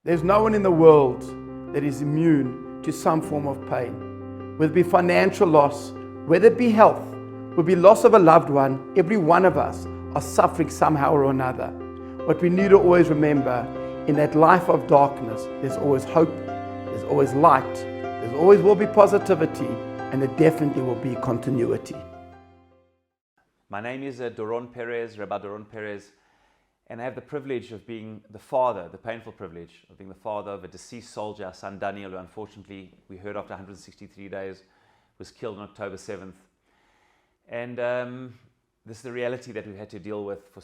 There's no one in the world that is immune to some form of pain, whether it be financial loss, whether it be health, whether it be loss of a loved one. Every one of us are suffering somehow or another. What we need to always remember, in that life of darkness, there's always hope, there's always light, there always will be positivity, and there definitely will be continuity. My name is Doron Perez, Rav Doron Perez, and I have the privilege of being the father, the painful privilege of being the father of a deceased soldier, our son Daniel, who unfortunately we heard after 163 days was killed on October 7th. And this is the reality that we've had to deal with for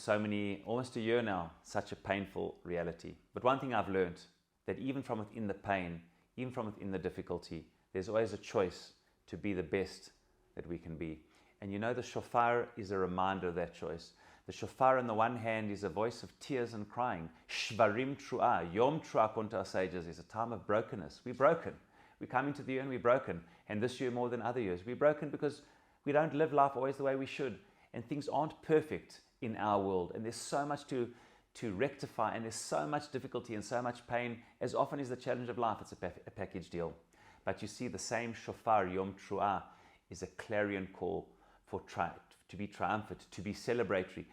almost a year now, such a painful reality. But one thing I've learned, that even from within the pain, even from within the difficulty, there's always a choice to be the best that we can be. And you know, the shofar is a reminder of that choice. The shofar on the one hand is a voice of tears and crying. Shvarim tru'ah, Yom tru'ah, according to our sages, is a time of brokenness. We're broken. We come into the year and we're broken. And this year more than other years. We're broken because we don't live life always the way we should. And things aren't perfect in our world. And there's so much to rectify, and there's so much difficulty and so much pain. As often is the challenge of life, it's a package deal. But you see, the same shofar, Yom tru'ah, is a clarion call for to be triumphant, to be celebratory.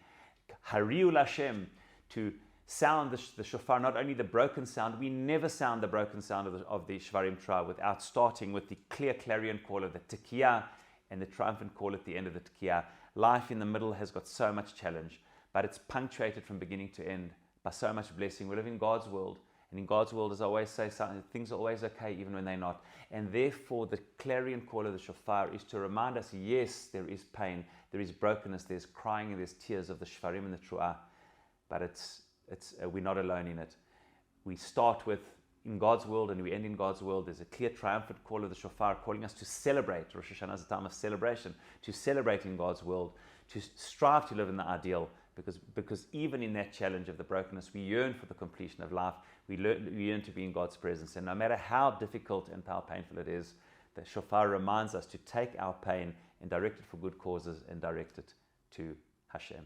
Hariu Hashem, to sound the shofar, not only the broken sound. We never sound the broken sound of the Shvarim Tru'ah without starting with the clear clarion call of the Tekiyah and the triumphant call at the end of the Tekiyah. Life in the middle has got so much challenge, but it's punctuated from beginning to end by so much blessing. We live in God's world, and in God's world, as I always say, things are always okay even when they're not. And therefore, the clarion call of the shofar is to remind us, yes, there is pain, there is brokenness, there's crying, and there's tears of the shvarim and the tru'ah, but we're not alone in it. We start with in God's world and we end in God's world. There's a clear triumphant call of the shofar calling us to celebrate. Rosh Hashanah is a time of celebration, to celebrate in God's world, to strive to live in the ideal, because even in that challenge of the brokenness, we yearn for the completion of life. We yearn to be in God's presence. And no matter how difficult and how painful it is, the shofar reminds us to take our pain and direct it for good causes and direct it to Hashem.